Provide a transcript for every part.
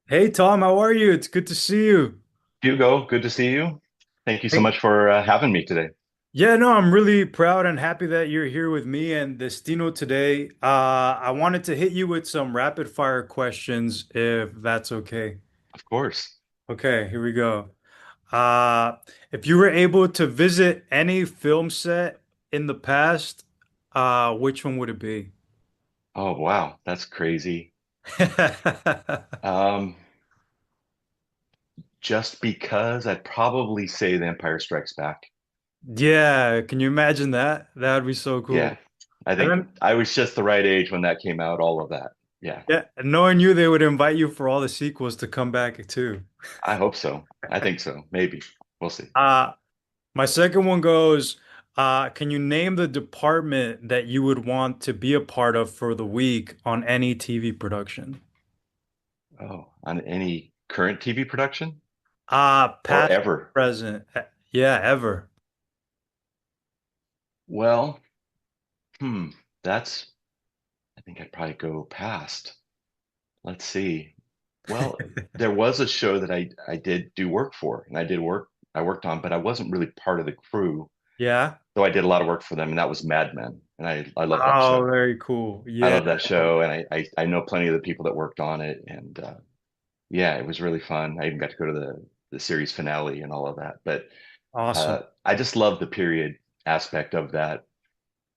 Hey Tom, how are you? It's good to see you. Hugo, good to see you. Thank you so Hey. much for having me today. Yeah, no, I'm really proud and happy that you're here with me and Destino today. I wanted to hit you with some rapid fire questions if that's okay. Of course. Okay, here we go. Uh, if you were able to visit any film set in the past, which one would it be? Oh, wow. That's crazy. Um, just because I'd probably say The Empire Strikes Back. Yeah, can you imagine that? That would be so Yeah. cool. I And think then, I was just the right age when that came out, all of that. Yeah. yeah, knowing you, they would invite you for all the sequels to come back too. I hope so. I think so. Maybe. We'll see. Uh, my second one goes, can you name the department that you would want to be a part of for the week on any TV production? Oh, on any current TV production or Past, ever? present, yeah, ever. Well, hmm, that's, I think I'd probably go past. Let's see. Well, there was a show that I did do work for, and I worked on, but I wasn't really part of the crew. Yeah. So I did a lot of work for them, and that was Mad Men, and I love that Oh, show. very cool. I Yeah. love that show, and I know plenty of the people that worked on it, and yeah, it was really fun. I even got to go to the series finale and all of that. But Awesome. I just love the period aspect of that,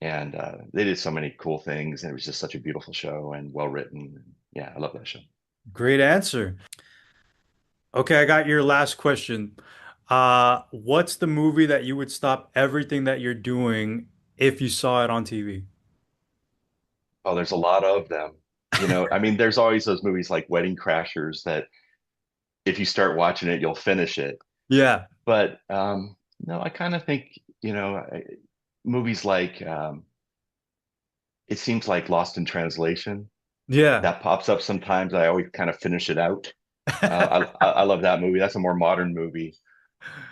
and they did so many cool things, and it was just such a beautiful show and well written. Yeah, I love that show. Great answer. Okay, I got your last question. What's the movie that you would stop everything that you're doing if you saw it on TV? Oh, there's a lot of them. I mean, there's always those movies like Wedding Crashers that if you start watching it, you'll finish it. Yeah. But no, I kind of think, movies like it seems like Lost in Translation Yeah. that pops up sometimes. I always kind of finish it out. I love that movie. That's a more modern movie,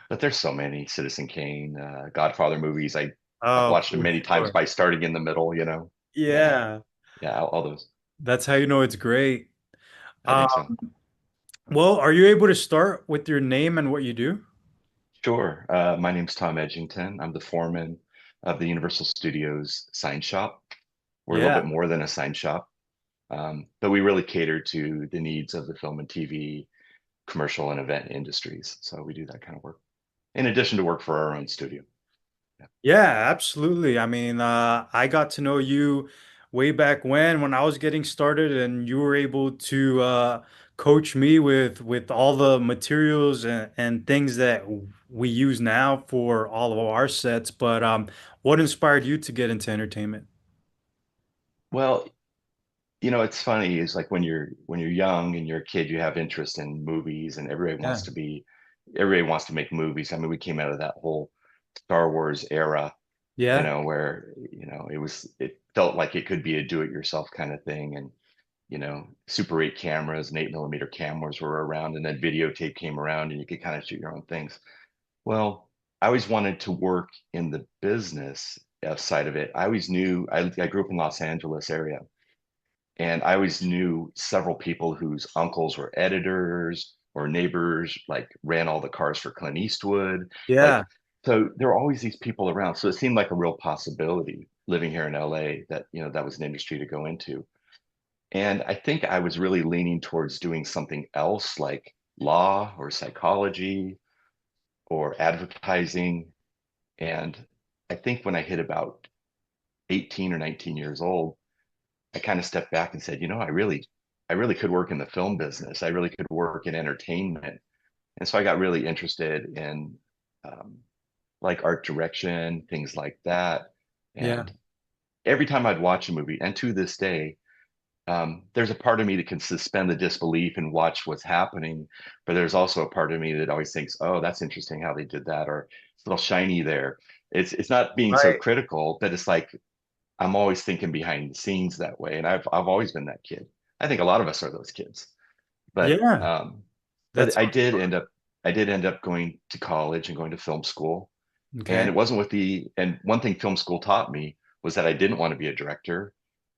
but there's so many Citizen Kane, Godfather movies. I've Oh, watched them for many times sure. by starting in the middle, and Yeah. yeah, all those. That's how you know it's great. I think so. Well, are you able to start with your name and what you do? Sure. My name's Tom Edgington. I'm the foreman of the Universal Studios sign shop. We're a little bit Yeah. more than a sign shop, but we really cater to the needs of the film and TV, commercial and event industries. So we do that kind of work in addition to work for our own studio. Yeah. Yeah, absolutely. I mean, I got to know you way back when I was getting started, and you were able to coach me with all the materials and things that we use now for all of our sets. But what inspired you to get into entertainment? Well, it's funny is like when you're young and you're a kid, you have interest in movies and Yeah. everybody wants to make movies. I mean, we came out of that whole Star Wars era, Yeah. where, it felt like it could be a do-it-yourself kind of thing. And, Super 8 cameras and 8 millimeter cameras were around, and then videotape came around and you could kind of shoot your own things. Well, I always wanted to work in the business side of it. I always knew I grew up in Los Angeles area, and I always knew several people whose uncles were editors or neighbors, like ran all the cars for Clint Eastwood. Yeah. Like, so there were always these people around. So it seemed like a real possibility living here in LA that, that was an industry to go into. And I think I was really leaning towards doing something else like law or psychology or advertising. And I think when I hit about 18 or 19 years old, I kind of stepped back and said, I really could work in the film business. I really could work in entertainment. And so I got really interested in um, like art direction, things like that. Yeah. And every time I'd watch a movie, and to this day, there's a part of me that can suspend the disbelief and watch what's happening, but there's also a part of me that always thinks, "Oh, that's interesting how they did that," or "It's a little shiny there." It's not being so Right. critical, but it's like I'm always thinking behind the scenes that way, and I've always been that kid. I think a lot of us are those kids, but Yeah. um, That's but I did end up going to college and going to film school, and okay. it wasn't with the and one thing film school taught me was that I didn't want to be a director,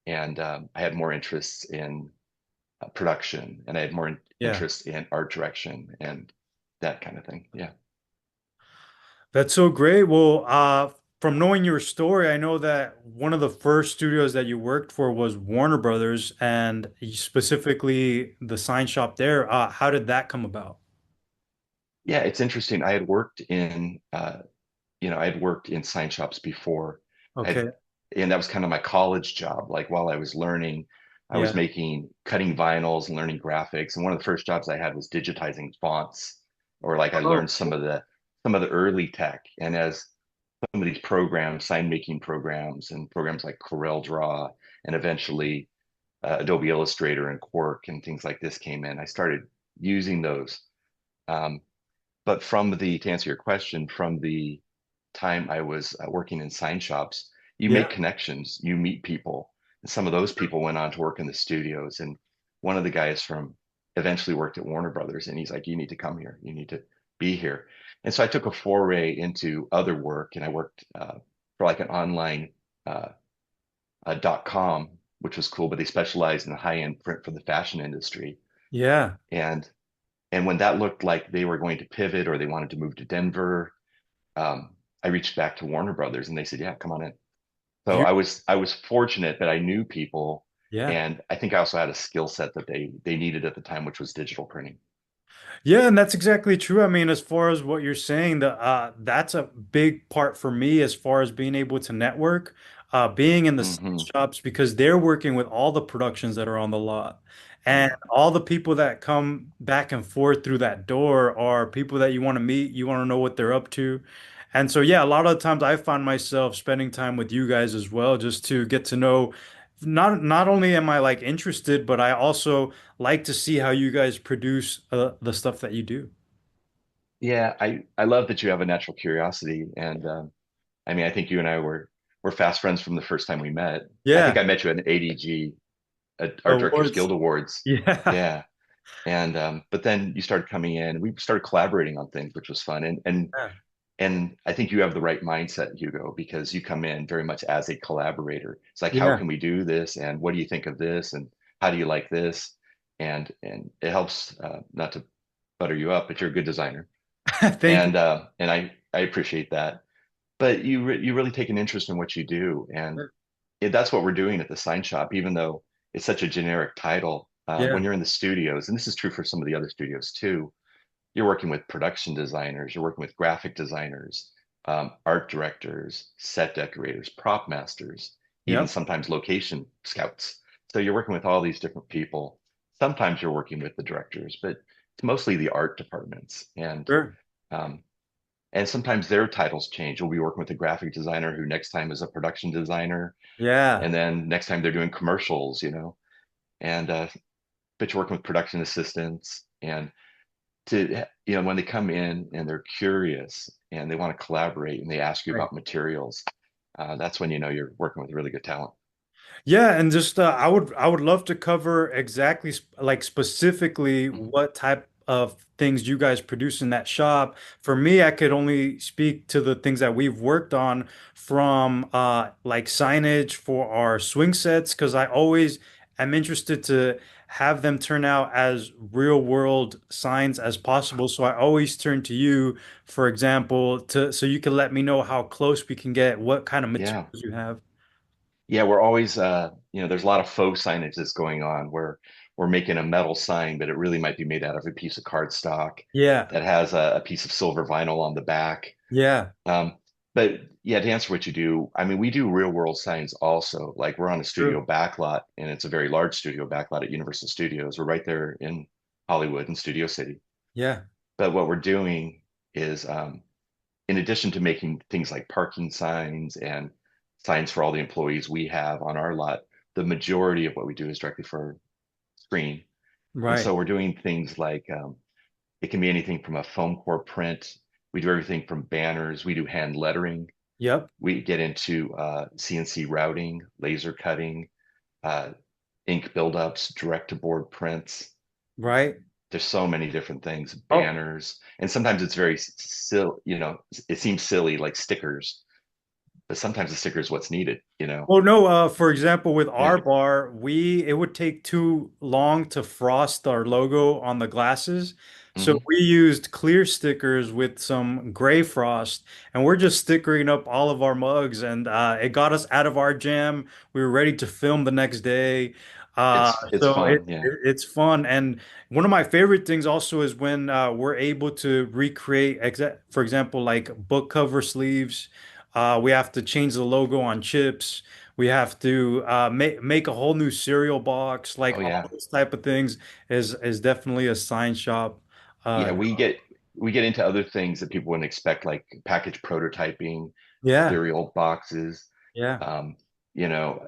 and I had more interests in production, and I had more Yeah. interest in art direction and that kind of thing. Yeah. That's so great. Well, from knowing your story, I know that one of the first studios that you worked for was Warner Brothers, and specifically the sign shop there. How did that come about? Yeah, it's interesting. I had worked in I had worked in sign shops before. I Okay. and that was kind of my college job. Like while I was learning, I was Yeah. making cutting vinyls and learning graphics. And one of the first jobs I had was digitizing fonts, or like I Oh, learned some of the early tech. And as some of these programs, sign making programs, and programs like Corel Draw, and eventually Adobe Illustrator and Quark and things like this came in, I started using those. Um, but to answer your question, from the time I was working in sign shops, you make yeah. connections, you meet people. And some of those people went on to work in the studios. And one of the guys from eventually worked at Warner Brothers, and he's like, "You need to come here. You need to be here." And so I took a foray into other work, and I worked for like an online uh, .com, which was cool, but they specialized in high-end print for the fashion industry. Yeah. And when that looked like they were going to pivot or they wanted to move to Denver, I reached back to Warner Brothers and they said, "Yeah, come on in." So You, I was fortunate that I knew people, yeah. and I think I also had a skill set that they needed at the time, which was digital printing. Yeah, and that's exactly true. I mean, as far as what you're saying, that's a big part for me as far as being able to network, being in the Hmm. shops because they're working with all the productions that are on the lot. And Yeah, all the people that come back and forth through that door are people that you want to meet, you want to know what they're up to. And so, yeah, a lot of the times I find myself spending time with you guys as well, just to get to know, not only am I like interested, but I also like to see how you guys produce the stuff that you do. yeah. I love that you have a natural curiosity, and I mean, I think you and I were fast friends from the first time we met. I think Yeah, I met you at ADG, at Art Directors awards. Guild Awards. Yeah, Yeah. And but then you started coming in. We started collaborating on things, which was fun. yeah. And I think you have the right mindset, Hugo, because you come in very much as a collaborator. It's like, how Yeah. can we do this? And what do you think of this? And how do you like this? And it helps not to butter you up, but you're a good designer, Thank you. and I appreciate that. But you really take an interest in what you do, and that's what we're doing at the sign shop. Even though it's such a generic title, when Yeah, you're in the studios, and this is true for some of the other studios too, you're working with production designers, you're working with graphic designers, art directors, set decorators, prop masters, even yep, sometimes location scouts. So you're working with all these different people. Sometimes you're working with the directors, but it's mostly the art departments. sure. Um, and sometimes their titles change. You'll be working with a graphic designer who next time is a production designer, Yeah. and then next time they're doing commercials, and but you're working with production assistants and when they come in and they're curious and they want to collaborate and they ask you Right. about materials, that's when you know you're working with really good talent. Yeah, and just I would love to cover exactly like specifically Mhm. what type of things you guys produce in that shop. For me, I could only speak to the things that we've worked on from like signage for our swing sets because I always am interested to have them turn out as real world signs as possible. So I always turn to you, for example, to so you can let me know how close we can get, what kind of Yeah. materials you have. Yeah, we're always, there's a lot of faux signage that's going on where we're making a metal sign, but it really might be made out of a piece of cardstock Yeah. that has a piece of silver vinyl on the back. Yeah. Um, but yeah, to answer what you do, I mean, we do real world signs also. Like we're on a True. studio backlot, and it's a very large studio backlot at Universal Studios. We're right there in Hollywood in Studio City. Yeah. But what we're doing is, in addition to making things like parking signs and signs for all the employees we have on our lot, the majority of what we do is directly for screen. And Right. so we're doing things like it can be anything from a foam core print. We do everything from banners. We do hand lettering. Yep. We get into CNC routing, laser cutting, uh, ink buildups, direct to board prints. Right. There's so many different things, Oh, banners, and sometimes it's very silly, it seems silly like stickers, but sometimes the sticker is what's needed, you know? Well, no, for example, with Yeah. our bar, it would take too long to frost our logo on the glasses. So Hmm. we used clear stickers with some gray frost, and we're just stickering up all of our mugs, and it got us out of our jam. We were ready to film the next day. It's So fun. Yeah. it's fun. And one of my favorite things also is when we're able to recreate, exa for example, like book cover sleeves. We have to change the logo on chips. We have to make a whole new cereal box, like Oh all yeah. those type of things is definitely a sign shop. Yeah, Uh, we get into other things that people wouldn't expect, like package prototyping, yeah, cereal boxes, yeah, um,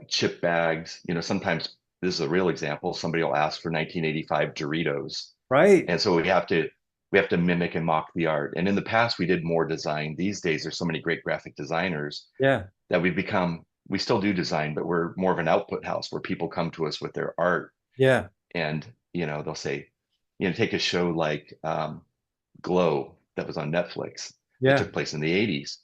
chip bags. Sometimes this is a real example. Somebody will ask for 1985 Doritos, right. and so we have to mimic and mock the art. And in the past, we did more design. These days, there's so many great graphic designers Yeah, that we still do design, but we're more of an output house where people come to us with their art, yeah, and they'll say, take a show like Glow that was on Netflix that yeah, took place in the 80s.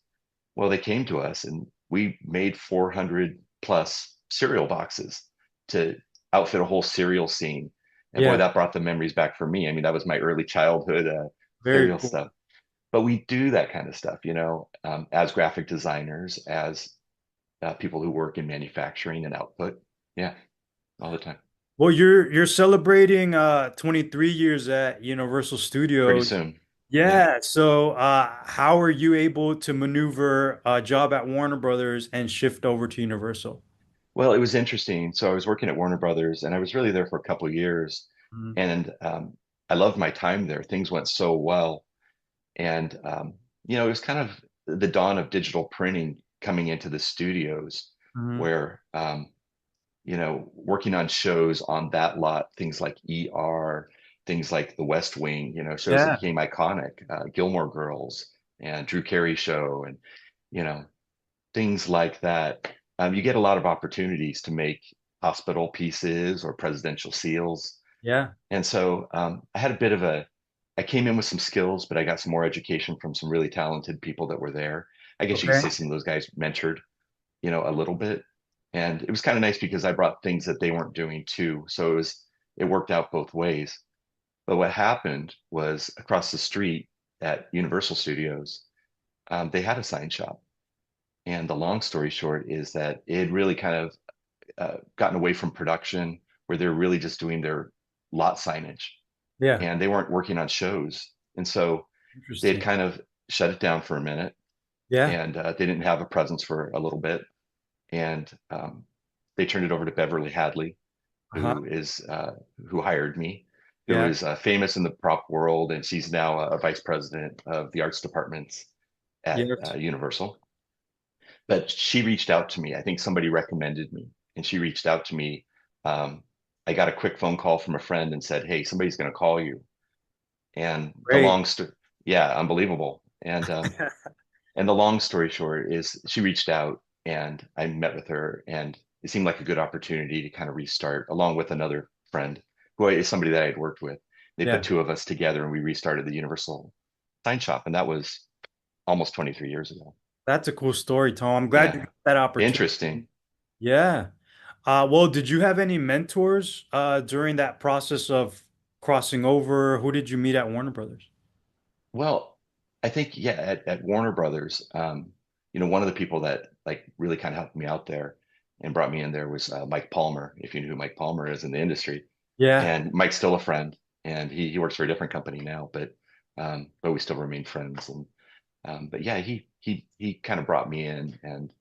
Well, they came to us and we made 400 plus cereal boxes to outfit a whole cereal scene. And boy, yeah. that brought the memories back for me. I mean, that was my early childhood Very cereal cool. stuff. But we do that kind of stuff, as graphic designers, as people who work in manufacturing and output. Yeah, all the time. Well, you're celebrating 23 years at Universal Pretty Studios. soon. Yeah. Yeah. So, how are you able to maneuver a job at Warner Brothers and shift over to Universal? Well, it was interesting. So I was working at Warner Brothers and I was really there for a couple of years. Mhm, And I loved my time there. Things went so well. And, it was kind of the dawn of digital printing coming into the studios mhm. where, working on shows on that lot, things like ER, things like The West Wing, shows that Yeah, became iconic, Gilmore Girls and Drew Carey Show, and, you know, things like that. You get a lot of opportunities to make hospital pieces or presidential seals. yeah. And so I came in with some skills, but I got some more education from some really talented people that were there. I guess you could Okay. say some of those guys mentored, a little bit. And it was kind of nice because I brought things that they weren't doing too. So it worked out both ways. But what happened was across the street at Universal Studios, they had a sign shop. And the long story short is that it had really kind of gotten away from production where they're really just doing their lot signage Yeah. and they weren't working on shows. And so they had Interesting. kind of shut it down for a minute Yeah. and they didn't have a presence for a little bit. And they turned it over to Beverly Hadley, Uh-huh. who hired me, who Yeah. is famous in the prop world. And she's now a vice president of the arts departments at Yes. Universal. But she reached out to me. I think somebody recommended me, and she reached out to me. Um, I got a quick phone call from a friend and said, "Hey, somebody's going to call you." And the Great. yeah, unbelievable. And the long story short is she reached out and I met with her, and it seemed like a good opportunity to kind of restart, along with another friend who is somebody that I had worked with. They put Yeah. two of us together and we restarted the Universal Sign Shop, and that was almost 23 years ago. That's a cool story, Tom. I'm glad you Yeah, got that opportunity. interesting. Yeah. Well, did you have any mentors during that process of crossing over? Who did you meet at Warner Brothers? Well, I think yeah, at Warner Brothers, one of the people that like really kind of helped me out there and brought me in there was Mike Palmer, if you know who Mike Palmer is in the industry. Yeah. And Mike's still a friend, and he works for a different company now, but we still remain friends. And but yeah, he kind of brought me in and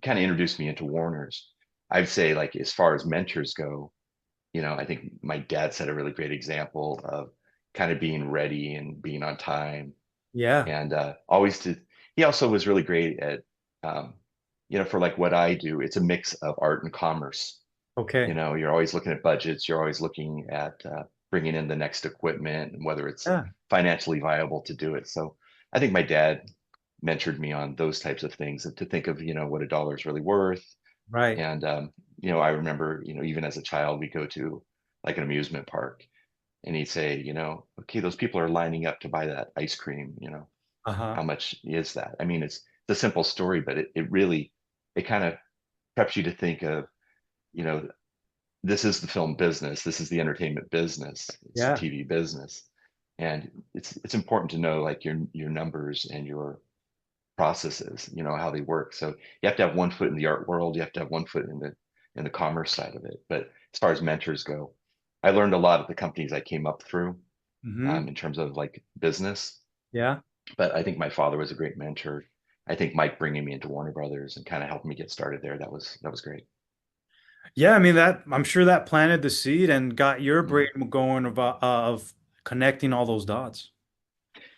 kind of introduced me into Warner's. I'd say like as far as mentors go, I think my dad set a really great example of kind of being ready and being on time Yeah. and always to he also was really great at um, for like what I do, it's a mix of art and commerce. Okay. You're always looking at budgets, you're always looking at bringing in the next equipment and whether it's Yeah. financially viable to do it. So I think my dad mentored me on those types of things and to think of what a dollar is really worth. Right. And I remember even as a child we go to like an amusement park and he'd say, okay, those people are lining up to buy that ice cream. Uh-huh. How much is that? I mean, it's it's a simple story, but it really it kind of preps you to think of, you know, this is the film business, this is the entertainment business, it's the Yeah. TV business, and it's important to know like your numbers and your processes, you know, how they work. So you have to have one foot in the art world, you have to have one foot in the commerce side of it. But as far as mentors go, I learned a lot at the companies I came up through Hmm. in terms of like business. Yeah. But I think my father was a great mentor. I think Mike bringing me into Warner Brothers and kind of helping me get started there, that was great. Yeah, I mean that I'm sure that planted the seed and got your brain Mhm. going of connecting all those dots.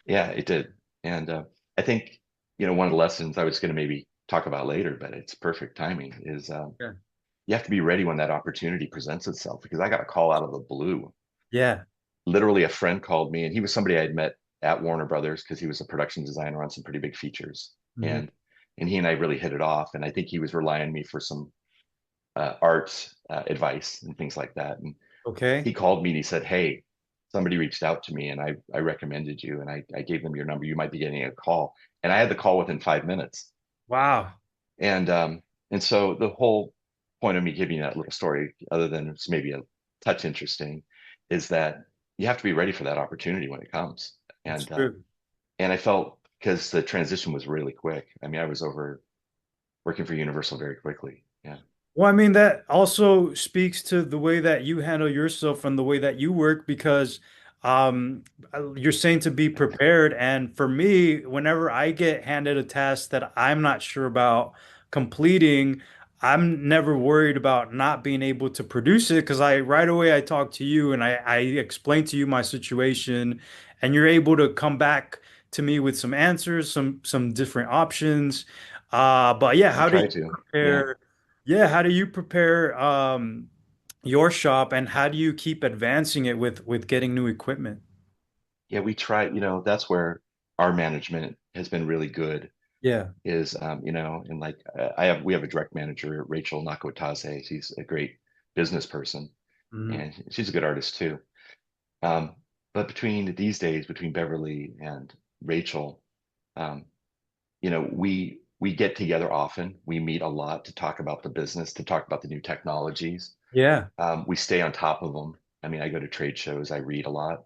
Yeah, it did. And I think, you know, one of the lessons I was going to maybe talk about later, but it's perfect timing, is Yeah. you have to be ready when that opportunity presents itself. Because I got a call out of the blue. Yeah. Literally, a friend called me, and he was somebody I'd met at Warner Brothers because he was a production designer on some pretty big features, Hmm. and he and I really hit it off. And I think he was relying on me for some art advice and things like that. And Okay. he called me and he said, "Hey, somebody reached out to me, and I recommended you, and I gave them your number. You might be getting a call." And I had the call within 5 minutes. Wow. And so the whole point of me giving you that little story, other than it's maybe a touch interesting, is that you have to be ready for that opportunity when it comes. It's And true. and I felt because the transition was really quick. I mean, I was over working for Universal very quickly. Yeah. Well, I mean, that also speaks to the way that you handle yourself and the way that you work because you're saying to be prepared. And for me, whenever I get handed a task that I'm not sure about completing, I'm never worried about not being able to produce it because I right away I talk to you and I explain to you my situation, and you're able to come back to me with some answers, some different options. But yeah, I how do try you to. Yeah. prepare? Yeah, how do you prepare your shop and how do you keep advancing it with getting new equipment? Yeah, we try, you know, that's where our management has been really good Yeah. is, you know, and like we have a direct manager, Rachel Nakawataze. She's a great business person Hmm. and she's a good artist too. Um, but between these days, between Beverly and Rachel, um, you know, we get together often. We meet a lot to talk about the business, to talk about the new technologies. Yeah. We stay on top of them. I mean, I go to trade shows, I read a lot.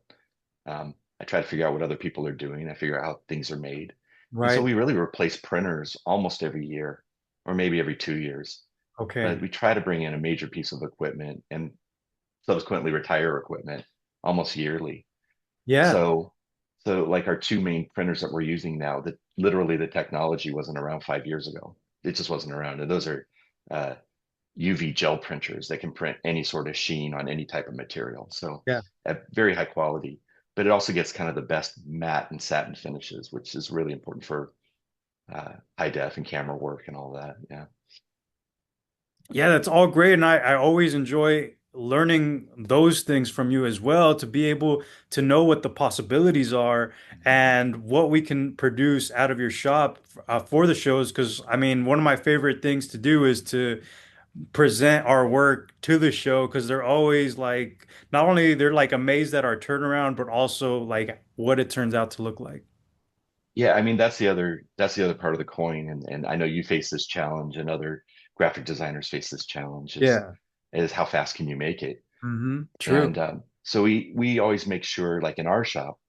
I try to figure out what other people are doing. I figure out how things are made. And so Right. we really replace printers almost every year, or maybe every 2 years. But Okay. we try to bring in a major piece of equipment and subsequently retire equipment almost yearly. Yeah. So, so like our two main printers that we're using now, that literally the technology wasn't around 5 years ago. It just wasn't around. And those are uh, UV gel printers that can print any sort of sheen on any type of material. So Yeah. at very high quality, but it also gets kind of the best matte and satin finishes, which is really important for high def and camera work and all that. Yeah. Yeah, that's all great. And I always enjoy learning those things from you as well to be able to know what the possibilities are and what we can produce out of your shop for the shows. Because I mean, one of my favorite things to do is to present our work to the show because they're always like, not only they're like amazed at our turnaround, but also like what it turns out to look like. Yeah, I mean that's the other part of the coin, and I know you face this challenge, and other graphic designers face this challenge Yeah. is how fast can you make it? Hmm. True. And so we always make sure, like in our shop,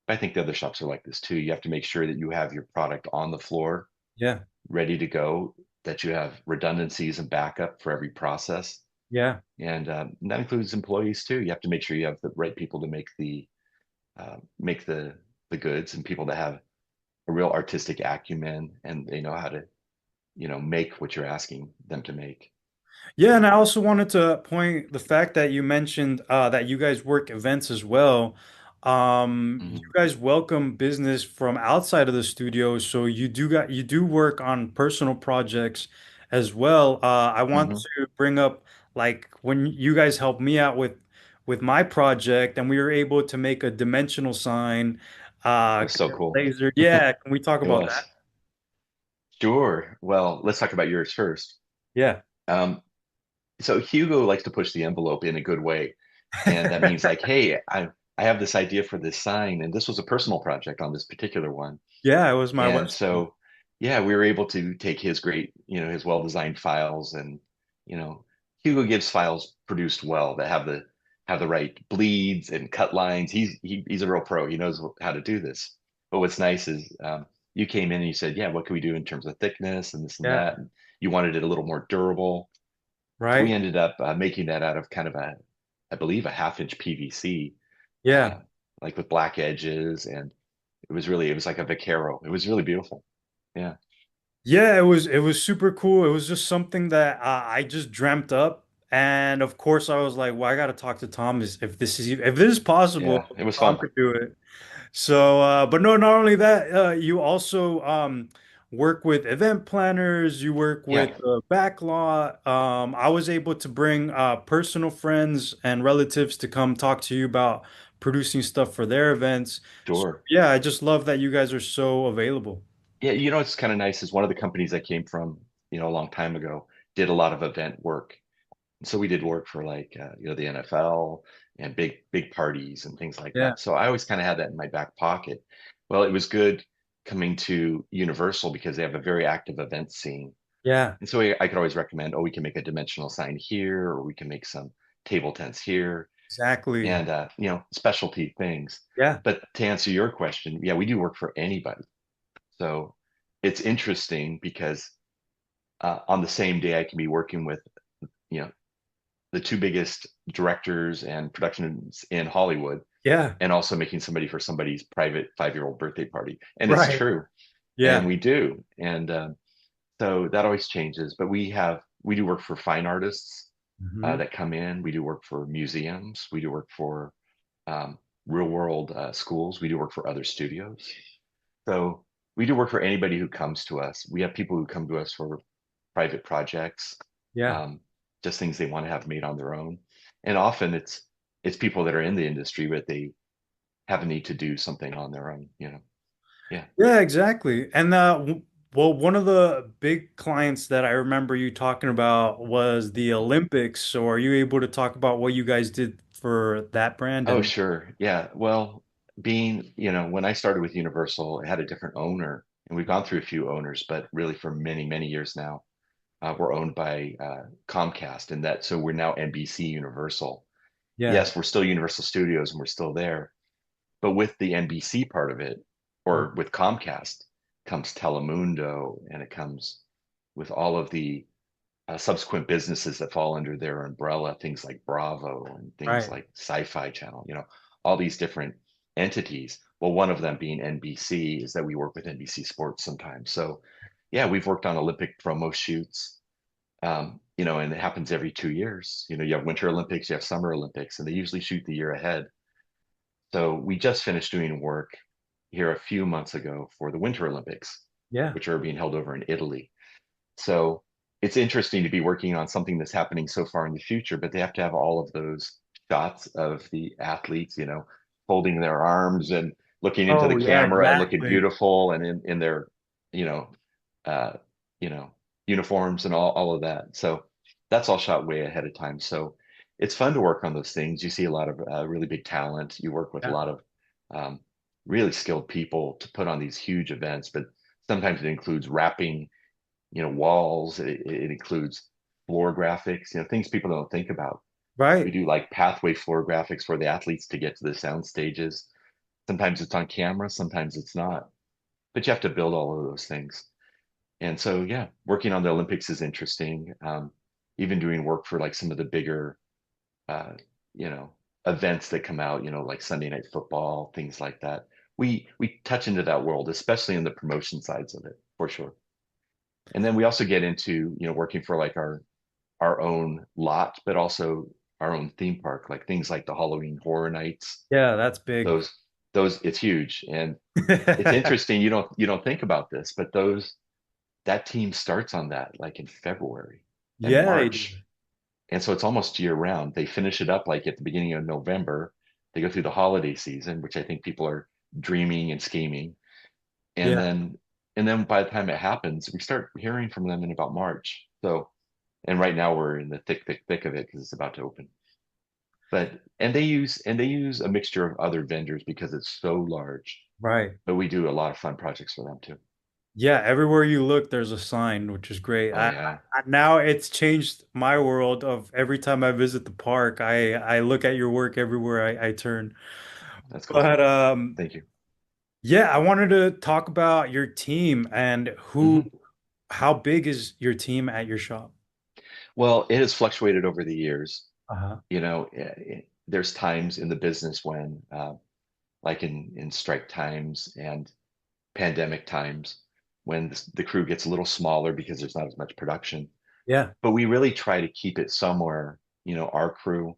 I think the other shops are like this too. You have to make sure that you have your product on the floor, Yeah. ready to go, that you have redundancies and backup for every process, Yeah. and that includes employees too. You have to make sure you have the right people to make the goods, and people that have a real artistic acumen and they know how to, you know, make what you're asking them to make. Yeah, and I also wanted to point the fact that you mentioned that you guys work events as well. You Mhm. guys welcome business from outside of the studio, so you do work on personal projects as well. I want Mhm. to bring up like when you guys helped me out with my project, and we were able to make a dimensional sign, It was so cool. laser. Yeah, can we talk It about was. that? Sure. Well, let's talk about yours first. Yeah. Um, so Hugo likes to push the envelope in a good way. And that means like, hey, I have this idea for this sign, and this was a personal project on this particular one. Yeah, it was my And website. so yeah, we were able to take his great, his well-designed files, and you know, Hugo Gibbs files produced well that have the right bleeds and cut lines. He's a real pro. He knows how to do this. But what's nice is you came in and you said, yeah, what can we do in terms of thickness and this and Yeah. that? And you wanted it a little more durable. So we Right. ended up making that out of kind of I believe, a half-inch PVC, Yeah. uh, like with black edges, and it was like a Vaquero. It was really beautiful. Yeah. Yeah, it was super cool. It was just something that I just dreamt up, and of course I was like, "Well, I got to talk to Tom. If this is possible, Yeah, it was Tom fun. could do it." So, but no, not only that, you also work with event planners. You work Yeah, with backlot. I was able to bring personal friends and relatives to come talk to you about producing stuff for their events. So, sure. yeah, I just love that you guys are so available. Yeah, it's kind of nice is one of the companies I came from, a long time ago, did a lot of event work. So we did work for like the NFL and big parties and things like Yeah, that. So I always kind of had that in my back pocket. Well, it was good coming to Universal because they have a very active event scene. yeah, And so I could always recommend, oh, we can make a dimensional sign here, or we can make some table tents here, exactly. and specialty things. Yeah, But to answer your question, yeah, we do work for anybody. So it's interesting because on the same day I can be working with, you know, the two biggest directors and productions in Hollywood, yeah, and also making somebody for somebody's private 5-year-old birthday party. And it's right. true. And Yeah. we do. And so that always changes. But we do work for fine artists Hmm. that come in. We do work for museums. We do work for um, real world schools. We do work for other studios. So we do work for anybody who comes to us. We have people who come to us for private projects, Yeah. um, just things they want to have made on their own. And often it's people that are in the industry, but they have a need to do something on their own. Yeah. Yeah, exactly. And well, one of the big clients that I remember you talking about was the Olympics. So are you able to talk about what you guys did for that brand? Oh, And sure. Yeah. Well, when I started with Universal, it had a different owner, and we've gone through a few owners, but really for many, many years now, we're owned by Comcast, and so we're now NBC Universal. yeah. Yes, we're still Universal Studios and we're still there. But with the NBC part of it, Mm. or with Comcast, comes Telemundo, and it comes with all of the subsequent businesses that fall under their umbrella, things like Bravo and things Right. like Sci-Fi Channel, all these different entities. Well, one of them being NBC is that we work with NBC Sports sometimes. So, yeah, we've worked on Olympic promo shoots, and it happens every 2 years. You have Winter Olympics, you have Summer Olympics, and they usually shoot the year ahead. So we just finished doing work here a few months ago for the Winter Olympics, Yeah. which are being held over in Italy. So it's interesting to be working on something that's happening so far in the future, but they have to have all of those shots of the athletes, folding their arms and looking into the Oh, yeah, camera and looking exactly. beautiful and in their, you know, uh, you know, uniforms and all of that. So that's all shot way ahead of time. So it's fun to work on those things. You see a lot of really big talent. You work with a Yeah. lot of um, really skilled people to put on these huge events, but sometimes it includes wrapping walls. It includes floor graphics, things people don't think about. We Right. do like pathway floor graphics for the athletes to get to the sound stages. Sometimes it's on camera, sometimes it's not, but you have to build all of those things. And so, yeah, working on the Olympics is interesting. Even doing work for like some of the bigger, uh, you know, events that come out, like Sunday Night Football, things like that. We touch into that world, especially in the promotion sides of it, for sure. And then we also get into, working for like our own lot, but also our own theme park, like things like the Halloween Horror Nights. Yeah, that's big. Those it's huge. And it's interesting, you don't think about this, but that team starts on that like in February and Yeah, they do. March. And so it's almost year round. They finish it up like at the beginning of November. They go through the holiday season, which I think people are dreaming and scheming. And Yeah. then by the time it happens, we start hearing from them in about March. So, and right now we're in the thick of it because it's about to open. But and they use a mixture of other vendors because it's so large. Right. But we do a lot of fun projects for them too. Yeah, everywhere you look, there's a sign, which is great. Oh yeah, Now it's changed my world of every time I visit the park, I look at your work everywhere I turn. that's cool. But Thank you. yeah, I wanted to talk about your team and Hmm. how big is your team at your shop? Well, it has fluctuated over the years. Uh-huh. There's times in the business when, like in strike times and pandemic times, when the crew gets a little smaller because there's not as much production. Yeah. But we really try to keep it somewhere. Our crew,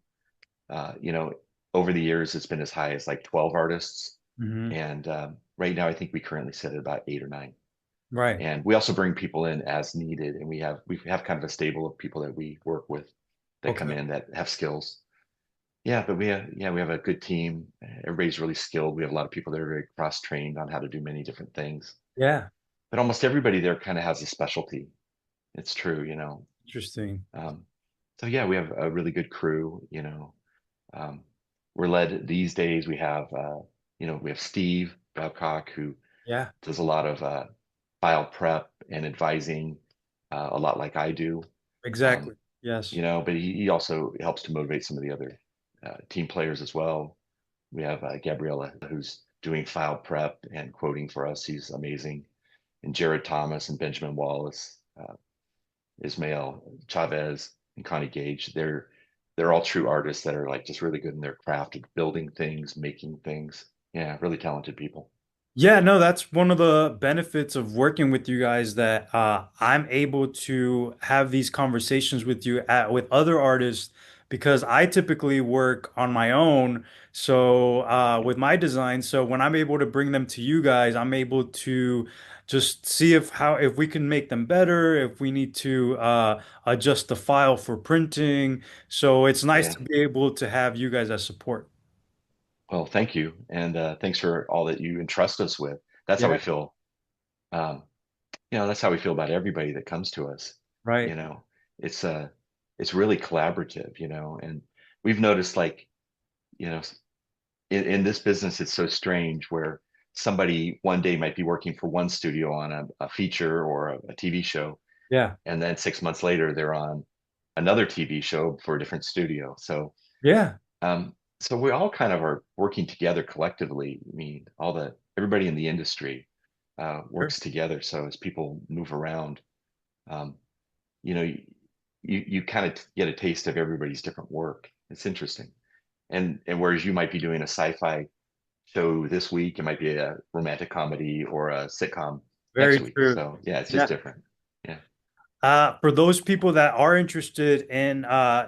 uh, you know, over the years, it's been as high as like 12 artists. Hmm. And right now, I think we currently sit at about 8 or 9. Right. And we also bring people in as needed. And we have kind of a stable of people that we work with that come Okay. in that have skills. Yeah, but we have a good team. Everybody's really skilled. We have a lot of people that are very cross-trained on how to do many different things. Yeah. But almost everybody there kind of has a specialty. It's true. Interesting. Um, so yeah, we have a really good crew. Um, we're led these days. We have Steve Babcock who Yeah. does a lot of file prep and advising, a lot like I do. Um, Exactly. Yes. but he also helps to motivate some of the other team players as well. We have Gabriella who's doing file prep and quoting for us. He's amazing. And Jared Thomas and Benjamin Wallace, Ismail Chavez and Connie Gage. They're all true artists that are like just really good in their craft of building things, making things. Yeah, really talented people. Yeah, no, that's one of the benefits of working with you guys that I'm able to have these conversations with with other artists because I typically work on my own. So with my design, so when I'm able to bring them to you guys, I'm able to just see if we can make them better, if we need to adjust the file for printing. So it's nice Yeah. to be able to have you guys as support. Well, thank you, and thanks for all that you entrust us with. That's how we Yeah, feel. Um, that's how we feel about everybody that comes to us. right. You know, it's it's really collaborative. And we've noticed like you know in this business, it's so strange where somebody one day might be working for one studio on a feature or a TV show, Yeah. and then 6 months later they're on another TV show for a different studio. Yeah. So we all kind of are working together collectively. I mean, everybody in the industry Sure. works together. So as people move around, um, you know, you kind of get a taste of everybody's different work. It's interesting. And whereas you might be doing a sci-fi show this week, it might be a romantic comedy or a sitcom next Very week. true. So yeah, it's just Yeah. different. Yeah. For those people that are interested in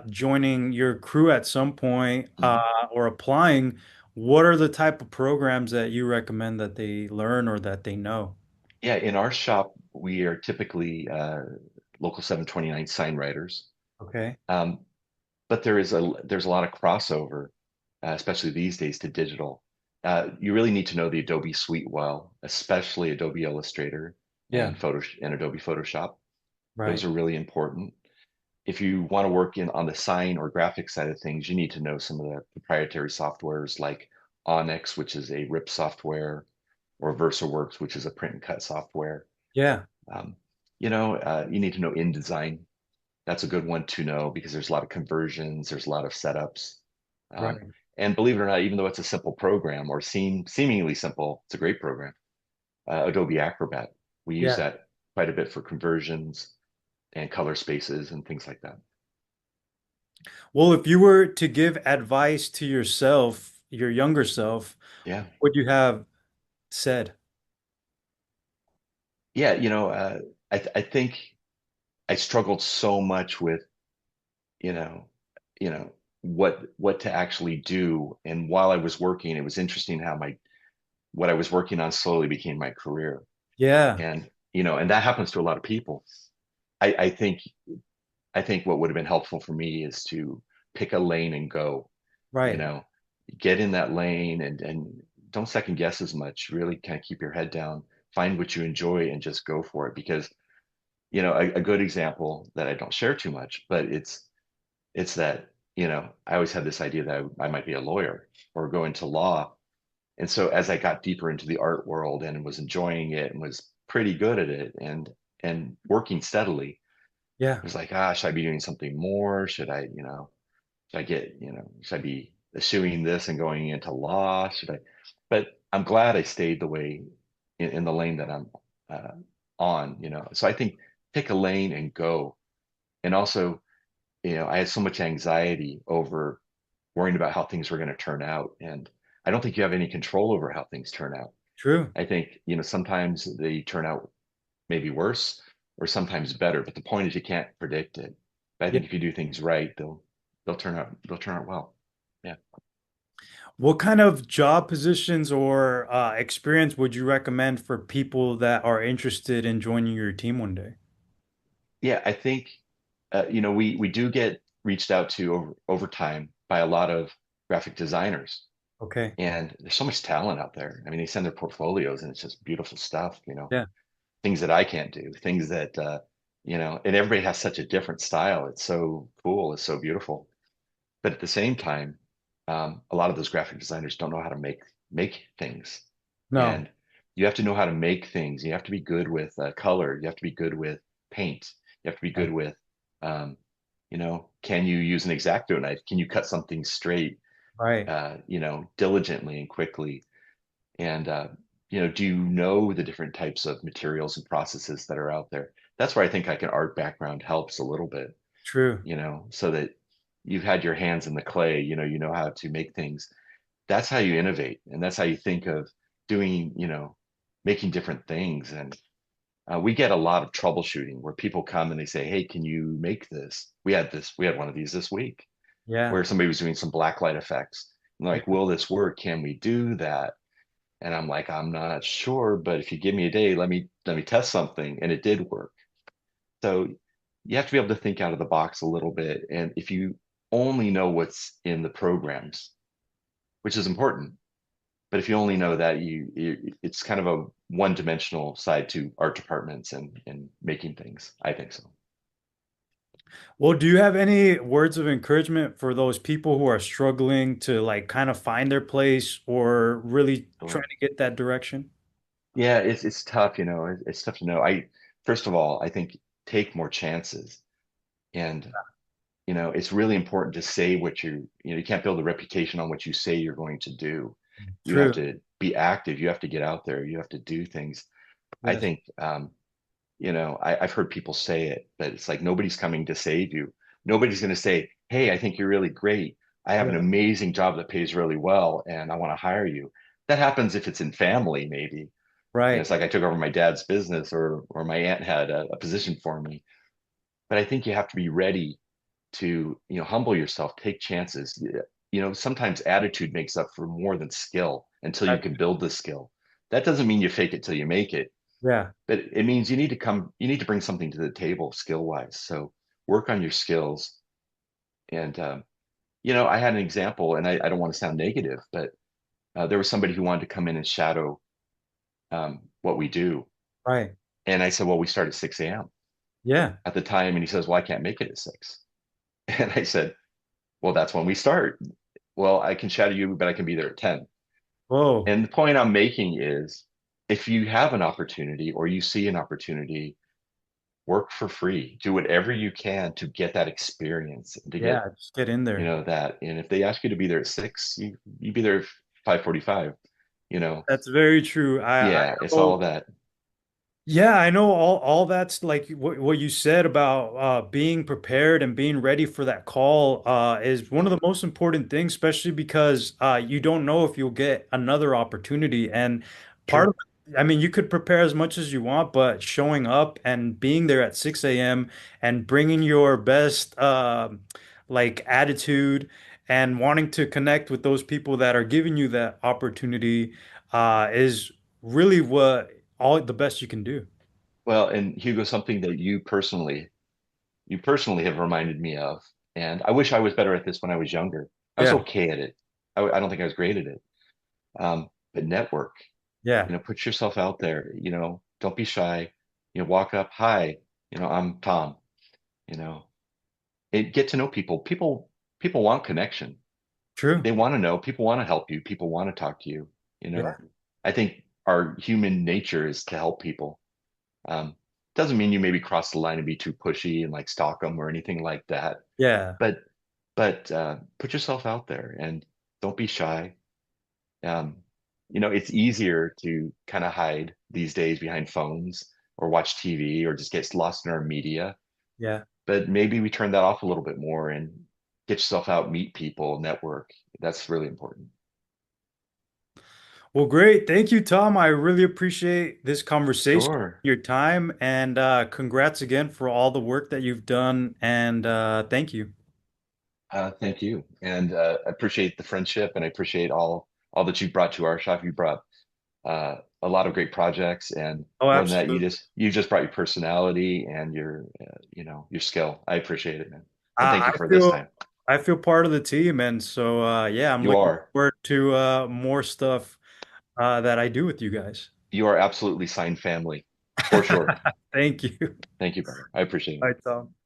joining your crew at some point Mhm. or applying, what are the type of programs that you recommend that they learn or that they know? Yeah, in our shop, we are typically local 729 sign writers. Okay. Um, but there's a lot of crossover, especially these days to digital. You really need to know the Adobe suite well, especially Adobe Illustrator Yeah. and Adobe Photoshop. Those Right. are really important. If you want to work in on the sign or graphic side of things, you need to know some of the proprietary softwares like Onyx, which is a RIP software, or VersaWorks, which is a print and cut software. Yeah. Um, you need to know InDesign. That's a good one to know because there's a lot of conversions, there's a lot of setups. Um, Right. and believe it or not, even though it's a simple program or seemingly simple, it's a great program. Adobe Acrobat, we use Yeah. that quite a bit for conversions and color spaces and things like that. Well, if you were to give advice to yourself, your younger self, Yeah. what would you have said? Yeah. I think I struggled so much with, you know, you know, what to actually do. And while I was working, it was interesting how what I was working on slowly became my career. Yeah. And that happens to a lot of people. I, I think I think what would have been helpful for me is to pick a lane and go, you Right. know, get in that lane and don't second guess as much. Really kind of keep your head down, find what you enjoy and just go for it. Because, a good example that I don't share too much, but it's that, I always had this idea that I might be a lawyer or go into law. And so as I got deeper into the art world and was enjoying it and was pretty good at it and working steadily. Yeah, It was like, ah, should I be doing something more? Should I, should I get, should I be eschewing this and going into law? Should I? But I'm glad I stayed the way in the lane that I'm uh, on. So I think pick a lane and go. And also, I had so much anxiety over worrying about how things were going to turn out. And I don't think you have any control over how things turn out. true. I think, sometimes they turn out maybe worse or sometimes better, but the point is you can't predict it. But I Yeah. think if you do things right, they'll turn out well. Yeah. What kind of job positions or experience would you recommend for people that are interested in joining your team one day? Yeah, I think we do get reached out to over time by a lot of graphic designers, Okay. and there's so much talent out there. I mean, they send their portfolios, and it's just beautiful stuff. Yeah, Things that I can't do, things that and everybody has such a different style. It's so cool, it's so beautiful. But at the same time, a lot of those graphic designers don't know how to make things, no, and you have to know how to make things. You have to be good with color. You have to be good with paint. You have to be yeah, good with, can you use an X-Acto knife? Can you cut something straight, right, diligently and quickly? And do you know the different types of materials and processes that are out there? That's where I think like an art background helps a little bit, true. so that you've had your hands in the clay, you know how to make things. That's how you innovate, and that's how you think of doing, making different things. And we get a lot of troubleshooting where people come and they say, "Hey, can you make this?" We had one of these this week Yeah, where somebody was doing some blacklight effects. And yeah, like, will this work? Can we do that? And I'm like, I'm not sure, but if you give me a day, let me test something. And it did work. So you have to be able to think out of the box a little bit. And if you only know what's in the programs, which is important, but if you only know that, it's kind of a one-dimensional side to art departments and making things. I think so. Well, do you have any words of encouragement for those people who are struggling to like kind of find their place or really trying Sure. to get that direction? Yeah, it's tough, it's tough to know. I First of all, I think take more chances. And it's really important to say you can't build a reputation on what you say you're going to do. You have True. to be active. You have to get out there. You have to do things. I Yes. think, I've heard people say it, but it's like nobody's coming to save you. Nobody's going to say, "Hey, I think you're really great. I have an Yeah. amazing job that pays really well, and I want to hire you." That happens if it's in family, maybe. Right. It's like I took over my dad's business, or my aunt had a position for me. But I think you have to be ready to humble yourself, take chances. Sometimes attitude makes up for more than skill until you Right. can build the skill. That doesn't mean you fake it till you make it, Yeah. but it means you need to bring something to the table skill wise. So work on your skills. And I had an example, and I don't want to sound negative, but there was somebody who wanted to come in and shadow what we do. Right. And I said, well, we start at 6 a.m. Yeah. at the time. And he says, well, I can't make it at 6. And I said, well, that's when we start. Well, I can shadow you, but I can be there at 10. Whoa. And the point I'm making is if you have an opportunity or you see an opportunity, work for free. Do whatever you can to get that experience and to get, Yeah. Just get in there. that. And if they ask you to be there at 6, you be there at 5:45. You know, That's very true. I yeah, it's all know. that. Yeah, I know all that's like what you said about being prepared and being ready for that call is one Yeah, of the most important things, especially because you don't know if you'll get another opportunity. And part sure. of I mean, you could prepare as much as you want, but showing up and being there at 6 a.m. and bringing your best like attitude and wanting to connect with those people that are giving you that opportunity is really what all the best you can do. Well, and Hugo, something that you personally have reminded me of, and I wish I was better at this when I was younger. I was Yeah, okay at it. I don't think I was great at it. But network, yeah, put yourself out there, don't be shy, walk up, hi, I'm Tom, you know, get to know people. People want connection. true. They want to know, people want to help you. People want to talk to you, you Yeah, know. I think our human nature is to help people. Doesn't mean you maybe cross the line and be too pushy and like stalk them or anything like that. Yeah. But put yourself out there and don't be shy. Um, it's easier to kind of hide these days behind phones or watch TV or just get lost in our media. Yeah. But maybe we turn that off a little bit more and get yourself out, meet people, network. That's really important. Well, great. Thank you, Tom. I really appreciate this conversation, Sure. your time, and congrats again for all the work that you've done. And thank you. Thank you, and I appreciate the friendship, and I appreciate all that you brought to our shop. You brought a lot of great projects, and Oh, more than that, absolutely. you just brought your personality and your your skill. I appreciate it, man, and thank I you for this feel time. I feel part of the team, and so I'm You looking are forward to more stuff that I do with you guys. you are absolutely signed family for sure. Thank you. Thank you, brother. I appreciate it. Bye, Tom.